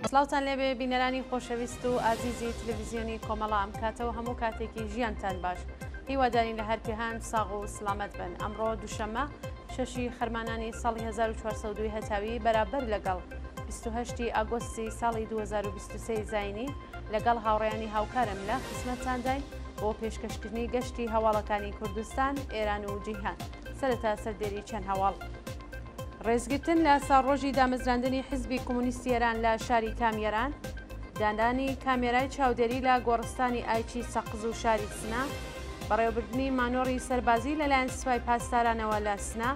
سلااوتان لێبێ بینەرانی خۆشەویست و ئازیزی تلڤیزیۆنی کۆمەڵە ئەم کاتەوە هەموو کاتێکی ژیانتان باش. هیوادارین لە هەر پێهان ساغ و سلامەت بن. ئەمڕۆ دووشەممە شەشی خەرمانانی ساڵی 1402 هەتاوی بەرابەر لەگەڵ 28 ئاگۆستی ساڵی 2023 زاینی لەگەڵ هاوڕێیانی هاوکارم لە خزمەتتانداین بۆ پێشکەشکردنی گەشتی هەواڵەکانی کوردستان، ئێران و جیهان. سەرەتا سەردێری چەند هەواڵ. ڕێزگرتن لە ساڕۆژی دامەزراندنی حیزبی کۆمونیستی ئێران لە شاری کامێران، دانانی کامێرای چاودێری لە گۆڕستانی ئایچی سەقز و شاری سنا، بەڕێوەبردننی مانۆڕی سەربازی لەلایەن سوپای پاسدارانەوە لە سنا،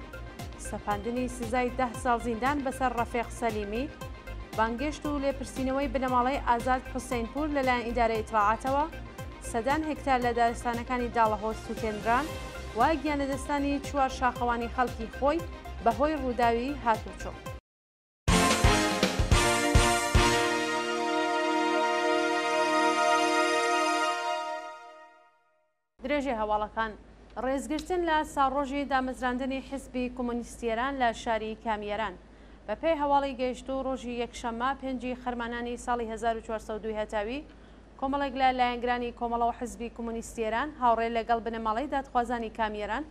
سەپاندنی سزای 10 ساڵ زیندان بەسەر ڕەفێق سەلیمی، بانگێشت و لێپرسینەوەی بنەماڵەی ئازاد حوسێنپور لەلایەن ئیدارەی ئیتڵاعاتەوە، سەدان هێکتار لە دارستانەکانی داڵەهۆز سووتێنران، وای گیانەدەستانی چوار شاخەوانی خەڵکی خۆی بەهۆی ڕووداوی هاتوچۆ. درێژێ هەواڵەکان. ڕێزگرتن لە ساڕۆژی دامەزراندنی حیزبی کۆمونیستی ئێران لە شاری کامێران بە پێی هەواڵی گەیشت و ڕۆژی یەکشەممە 5 خەرمانانی ساڵی 1402 هەتاوی کۆمەڵێک لە لایەنگرانی کۆمەڵەوە حیزبی کۆمونیستی ئێران هاوڕێ لەگەڵ بنەماڵەی دادخوازانی کامێران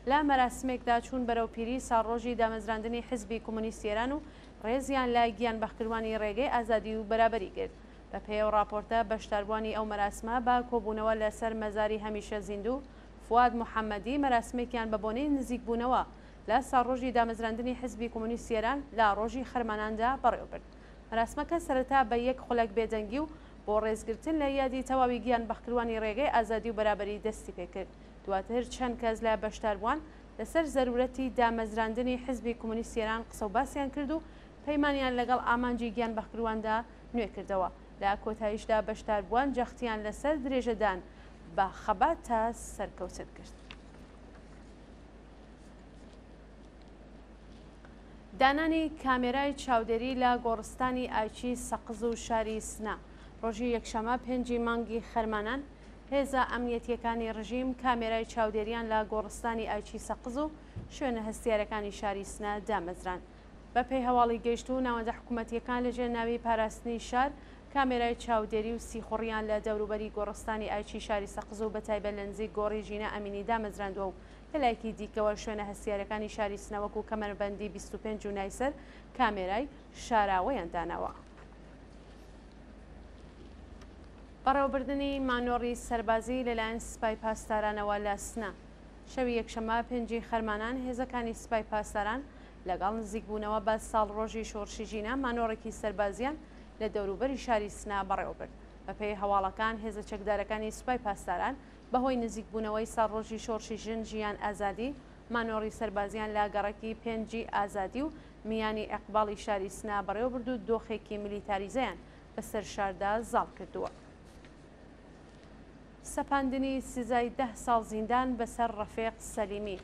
لە مەراسمێکدا چوون بەرەو پیری ساڕۆژی دامەزراندنی حیزبی کۆمونیستی ئێران و ڕێزیان لای گیان بەخکردوانی ڕێگەی ئازادی و بەرابەری کرد. بە پێی ڕاپۆرتە بەشداربووانی ئەو مەراسمە بە کۆبوونەوە لەسەر مەزاری هەمیشە زیندوو فواد محەممەدی مەراسمێکیان بە بۆنەی نزیکبوونەوە لە ساڕۆژی دامەزراندنی حیزبی کۆمونیستی ئێران لە ڕۆژی خەرماناندا بەڕێوەبرد. مەراسمەکە سەرەتا بە یەک خولەک بێدەنگی و بۆ ڕێزگرتن لە یادی تەواوی گیان بەخکردوانی ڕێگەی ئازادی و بەرابەری دەستی پێکرد. دواتر چەند کەس لە بەشداربووان لەسەر زەرورەتی دامەزراندنی حیزبی کۆمونیستی ئێران قسە و باسییان کرد و پەیمانیان لەگەڵ ئامانجی گیان بەخکردواندا نوێ کردەوە. لە کۆتاییشدا بەشداربووان جەختیان لەسەر درێژەدان بە خەبات تا سەرکەوتن کرد. دانانی کامێرای چاودێری لە گۆڕستانی ئایچی سەقز و شاری سنا ڕۆژی یەکشەممە 5 مانگی خەرمانان هێزە ئەمنیەتیەکانی ڕژیم کامێرای چاودێریان لە گۆڕستانی ئایچی سەقز و شوێنە هەستیارەکانی شاری سنا دامەزران. بە پێی هەواڵی گەیشت و ناوەندە حکوومەتیەکان لەژێر ناوی پاراستنی شار کامێرای چاودێری و سیخوڕیان لە دەوروبەری گۆڕستانی ئایچی شاری سەقز و بەتایبەت لە نزیک گۆڕی ژینە ئەمینی دامەزراندووە و لەلایەکی دیکەوە شوێنە هەستیارەکانی شاری سنەوەکو کەمەربەندی 25 و نایسەر کامێرای شاراوەیان داناوە. بەڕێوەبردننی مانۆڕی سەربازی لەلایەن سوپای پاسدارانەوە لە سنا شەوی یەکشەممە 5 خەرمانان هێزەکانی سوپای پاسداران لەگەڵ نزیکبوونەوە بە ساڵ ڕۆژی شۆڕشی ژینە مانۆڕێکی سەربازیان لە دەوروبەری شاری سنا بەڕێوەبرد. بە پێی هەواڵەکان هێزە چەکدارەکانی سوپای پاسداران بەهۆی نزیکبوونەوەی ساڵڕۆژی شۆڕشی ژن ژیان ئازادی مانۆڕی سەربازیان لا گەڕەکی 5 ئازادی و میانی ئەقباڵی شاری سنا بەڕێوەبرد و دۆخێکی ملیتاریزەیان بەسەر شاردا زاڵ کردووە. سەپاندنی سزای 10 ساڵ زیندان بەسەر ڕەفێق سەلیمی.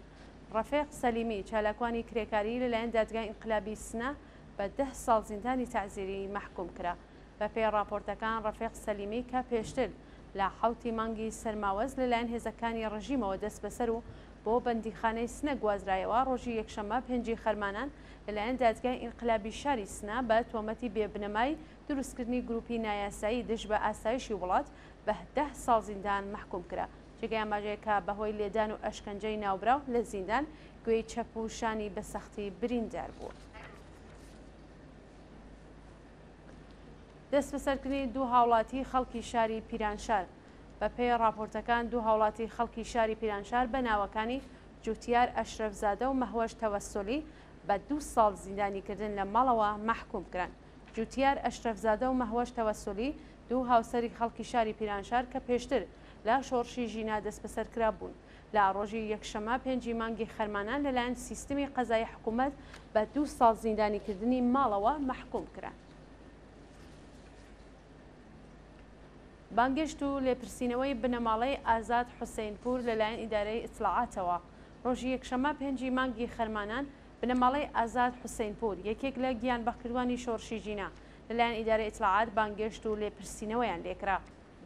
ڕەفێق سەلیمی چالاکوانی کرێکاری لەلایەن دادگای ئینقلابی سنا بە 10 ساڵ زیندانی تەعزیری محکوم کرا. بە پێی راپۆرتەکان ڕەفێق سەلیمی کە پێشتر لە 7 مانگی سەرماوەز لەلایەن هێزەکانی ڕژیمەوە دەست بەسەر و بۆ بەندیخانەی سنە گوازرایەوە ڕۆژی یەکشەممە 5 خەرمانان لەلایەن دادگای ئینقلابی شاری سنا بە تۆمەتی بێبنەمای دروستکردنی گروپی نایاسایی دژ بە ئاسایشی وڵات بە 10 ساڵ زیندان محکوم کرا. جێگای ئاماژەیەکە بەهۆی لێدان و ئەشکەنجەی ناوبراو لە زیندان گوێی چەپ و شانی بە سەختی بریندار بووە. دەست بەسەرکردنی دوو هاوڵاتی خەڵکی شاری پیرانشار. بە پێی راپۆرتەکان دوو هاوڵاتی خەڵکی شاری پیرانشار بە ناوەکانی جوتیار ئەشرەفزادە و مەهوەش تەوەسۆلی بە 2 ساڵ زیندانیکردن لە ماڵەوە محکوم کران. جوتیار ئەشرەفزادە و مەهوەش تەوەسۆلی دوو هاوسەری خەڵکی شاری پیرانشار کە پێشتر لە شۆڕشی ژینا دەست بەسەرکرا بوون لە ڕۆژی یەکشەممە 5 مانگی خەرمانان لەلایەن سیستمی قەزای حکوومەت بە 2 ساڵ زیندانیکردنی ماڵەوە محکوم کران. بانگشت و لێپرسینەوەی بنەماڵەی ئازاد حوسێنپور لەلایەن ئیدارەی ئیتڵاعاتەوە ڕۆژی یەکشەممە 5 مانگی خەرمانان بنەماڵەی ئازاد حوسێنپور یەکێک لە گیان بەخکردوانی شۆڕشی ژینا لەلایەن ئیدارەی ئیتڵاعات بانگشت و لێپرسینەوەیان لێکرا.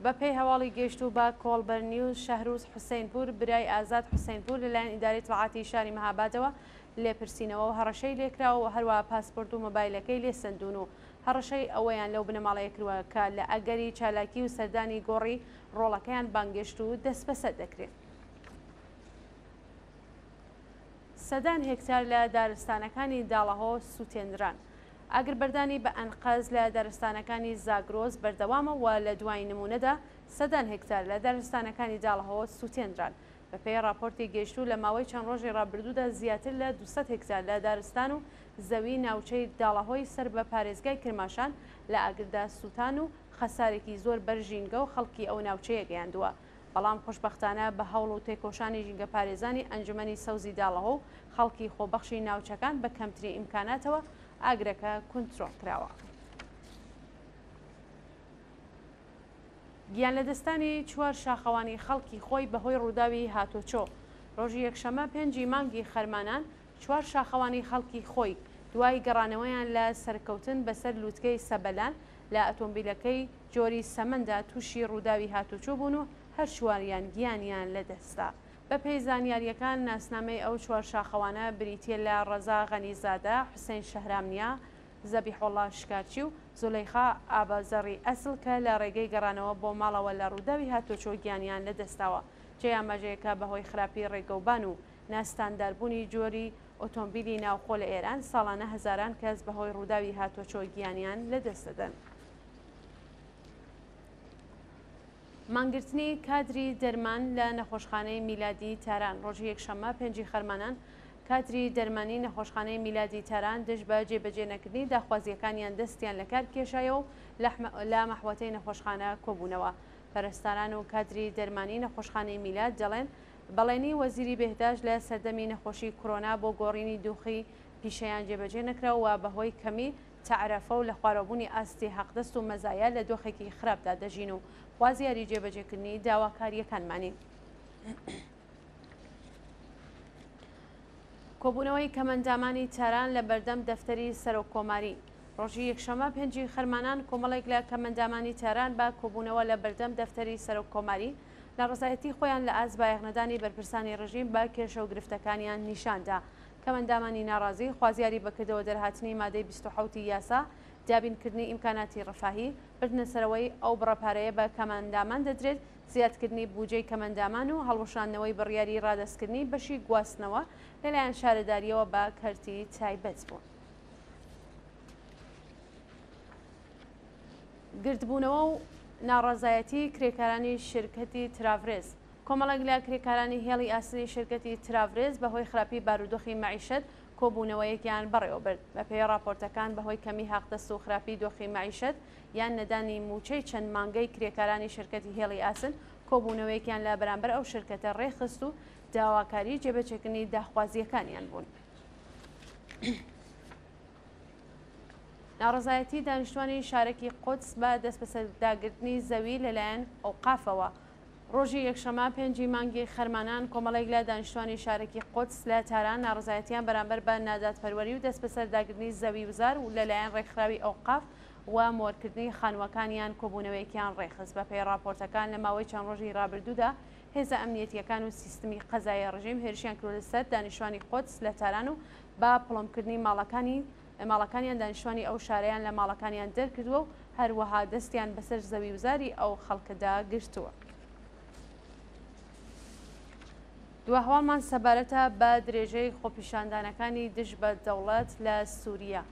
بە پێی هەواڵی گەیشت و بە کۆڵبەر نیوز شەهروز حوسێنپور برای ئازاد حوسێنپور لەلایەن ئیدارەی ئیتڵاعاتی شاری مەهابادەوە لێپرسینەوە و هەڕەشەی لێکراوە و هەروەها پاسپۆرت و مۆبایلەکەی لێسەندون و هەڕەشەی ئەوەیان لەو بنەماڵەیە کردووە کە لە ئەگەری چالاکی و سەردانی گۆڕی ڕۆڵەکەیان بانگشت و دەست بەسەر دەکرێت. سەدان هێکتار لە دارستانەکانی داڵەهۆ سووتێنران. ئاگربەردانی بە ئەنقەز لە دارستانەکانی زاگرۆز بەردەوامەوە لە دوای نمونەدا سەدان هێکتار لە دارستانەکانی داڵەهۆ سووتێنران. بەپێی راپۆرتی گەیشتوو لە ماوەی چەند ڕۆژی ڕابردوودا زیاتر لە 200 هێکتار لە دارستان و زەوی ناوچەی داڵەهۆی سەر بە پارێزگای کرماشان لە ئاگردا سووتان و خەسارێکی زۆر بەرژینگە و خەڵکی ئەو ناوچەیە گەیاندووە. بەڵام خۆشبەختانە بە هەوڵ و تێکۆشانی ژینگە پارێزانی ئەنجومەنی سەوزی داڵەهۆ و خەڵکی خۆبەخشی ناوچەکان بە کەمترین ئیمکاناتەوە ئاگرەکە کۆنترۆڵ کراوە. گیان لە دەستانی چوار شاخەوانی خەڵکی خۆی بەهۆی ڕووداوی هاتۆچۆ. ڕۆژی یەکشەمە 5 مانگی خەرمانان چوار شاخەوانی خەڵکی خۆی دوای گەڕانەوەیان لە سەرکەوتن بەسەر لووتکەی سەبەلان لە ئەتۆمبیلەکەی جۆری سەمەندا تووشی ڕووداوی هاتوچۆ بوون و هەر چواریان گیانیان لەدەستا. بە پێی زانیاریەکان ناسنامەی ئەو چوار شاخەوانە بریتیە لە ڕەزا غەنیزادە، حوسێن شەهرامنیا، زەبیحوڵڵا شکارچی و زولەیخا ئابازەڕی ئەسڵ کە لە ڕێگەی گەڕانەوە بۆ ماڵەوە لە ڕووداوی هاتۆچۆ گیانیان لەدەستاوە. جێیان مەژەیەکە بەهۆی خراپی ڕێگەوبان و ناستانداربوونی جۆری ئۆتۆمبیلی ناوخۆ لە ئێران ساڵانە هەزاران کەس بەهۆی ڕووداوی هاتۆچۆ گیانیان لەدەستدەن. مانگرتنی کادری دەرمان لە نەخۆشخانەی میلادی تاران. ڕۆژی یەکشەمە 5 خەرمانان کادری دەرمانی نەخۆشخانەی میلادی تاران دژ بە جێبەجێ نەکردنی داخوازیەکانیان دەستیان لە کار کێشایە و لە مەحوەتەی نەخۆشخانە کۆبوونەوە. پەرستاران و کادری دەرمانی نەخۆشخانەی میلاد دەڵێن بەڵێنی وەزیری بێهداشت لە سەردەمی نەخۆشی کۆرۆنا بۆ گۆڕینی دۆخی پیشەیان جێبەجێ نەکراوە بەهۆی کەمی تعرەفە و لە خوارەبوونی ئاستی حەقدەست و مەزایە لە دۆخێکی خراپدا دەژین و خوازیاری جێبەجێکردنی داواکاریەکانمانی. کۆبوونەوەی کەمەندامانی تاران لە بەردەم دەفتەری سەرۆکۆماری. ڕۆژی یەکشەمە 5 خەرمانان کۆمەڵێک لە کەمەندامانی تاران بە کۆبوونەوە لە بەردەم دەفتەری سەرۆکۆماری ناڕزایەتی خۆیان لە ئاز بایەغنەدانی بەرپرسانی ڕژیم بە کێشە و گرفتەکانیان نیشاندا. کەمەندامانی ناڕازی خوازیاری بەکردەوە دەرهاتنی مادەی 27 یاسا، دابینکردنی ئیمکاناتی ڕەفاهی، بردنەسەرەوەی ئەو بڕەپارەیە بە کەمەندامان دەدرێت، زیادکردنی بودجەی کەمەندامان و هەڵوەشاندنەوەی بڕیاری ڕادەستکردنی بەشی گواستنەوە لەلایەن شارەداریەوە بە کەرتی تایبەت بوون. گردبوونەوە و ناڕەزایەتی کرێکارانی شرکەتی تراڤرێز. کۆمەڵێک لە کرێکارانی هێڵی ئاسری شرکەتی تراڤرێز بەهۆی خراپی بارودۆخی مەعیشەت کۆبوونەوەیەکیان بەڕێوە برد. بە پێی راپۆرتەکان بەهۆی کەمی حەقدەست و خراپی دۆخی مەعیشەت یان نەدانی موچەی چەند مانگەی کرێکارانی شرکەتی هێڵی ئاسن کۆبوونەوەیەکیان لە بەرامبەر ئەو شرکەتە ڕێخست و داواکاری جێبەجێکردنی داخوازیەکانیان بوون. ناڕزایەتی دانیشتوانی شارێکی قودس بە دەست بەسەرداگرتنی زەوی لەلایەن ئەوقافەوە. ڕۆژی یەکشەمە 5 مانگی خەرمانان کۆمەڵێک لە دانیشتوانی شارێکی قودس لە تاران ناڕزایەتیان بەرامبەر بە نادادپەروەری و دەست بەسەرداگرتنی زەوی وزار و لەلایەن ڕێکخراوی ئەوقاف و مۆرکردنی خانووەکانیان کۆبوونەوەیەکیان ڕێخست. بە پێی راپۆرتەکان لە ماوەی چەند ڕۆژی ڕابردوودا هێزە ئەمنیەتیەکان و سیستمی قەزای ڕژیم هێرشیان کردوە لەسەر دانیشتوانی قودس لە تاران و با پڵۆمکردنی ماڵەکانیان دانیشتوانی ئەو شارەیان لە ماڵەکانیان دەرکردووە و هەروەها دەستیان بەسەر زەوی وزاری ئەو خەڵکەدا گرتووە. دوهەواڵمان سەبارەتە بە درێژەی خۆپیشاندانەکانی دژ بە دەوڵەت لە سووریا.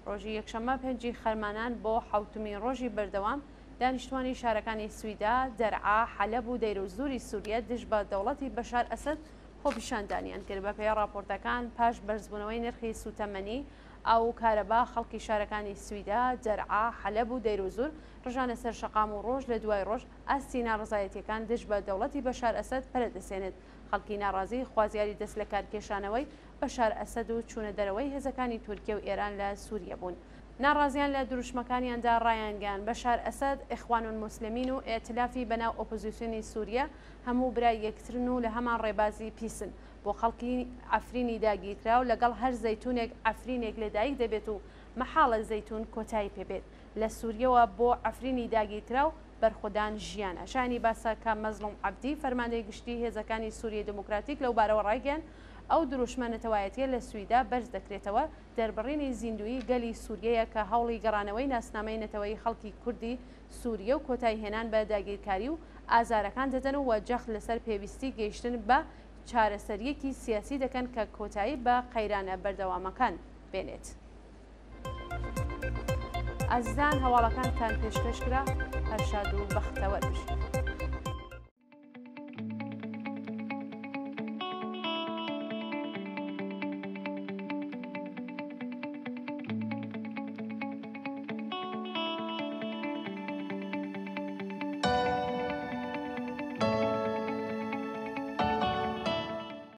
ڕۆژی یەکشەمە 5 خەرمانان بۆ حوتمین ڕۆژی بەردەوام دانیشتوانی شارەکانی سویدا، دەرعا، حەلەب و دەیرۆزوری سووریا دژ بە دەوڵەتی بەشار ئەسەد خۆپیشاندانیان کرد. بە پێی راپۆرتەکان پاش بەرزبوونەوەی نرخی سوتەمەنی ئاو کارەبا خەڵکی شارەکانی سویدا، دەرعا، حەلەب و دەیرۆزور ڕژانە سەر شەقام و ڕۆژ لە دوای ڕۆژ ئاستی ناڕزایەتیەکان دژ بە دەوڵەتی بەشار ئەسەد پەرەدەسێنێت. خەڵکی ناڕازی خوازیاری دەست لە کارکێشانەوەی بەشار ئەسەد و چوونە دەرەوەی هێزەکانی تورکیە و ئێران لە سووریا بوون. ناڕازیان لە دروشمەکانیاندا ڕایانگەیان بەشار ئەسەد، ئیخوان الموسلمین و ئێتلافی بەناو ئۆپۆزیسیۆنی سووریا هەموو برای یەکترن و لە هەمان ڕێبازی پیسن. بۆ خەڵکی ئەفرینی داگیرکرا و لەگەڵ هەر زەیتونێک ئەفرینێک لەدایک دەبێت و مەحاڵە زەیتون کۆتایی پێبێت. لە سووریەوە بۆ ئەفرینی داگیرکرا و بەرخودان ژیانە. شانی باسا کە مەزلوم عەبدی فەرماندەی گشتی هێزەکانی سووریای دموکراتیک لەو بارەوە ڕایگەیاند ئەو دروشمە لە سویدا بەرز دەکرێتەوە دەربڕینی زیندوی گەلی سووریەیە کە هەوڵی گەڕانەوەی ناسنامەی نەتەوەی خەڵکی کوردی سووریە و کۆتایی هێنان بە داگیرکاری و ئازارەکان دەدەن و وەجەخ لەسەر پێویستی گەیشتن بە چارەسەریەکی سیاسی دەکەن کە کۆتایی بە قەیرانە بەردەوامەکان بێنێت. ئازیزان هەواڵەکانتان پێشکەشکرا هەر شاد و بەختەوەر بشن.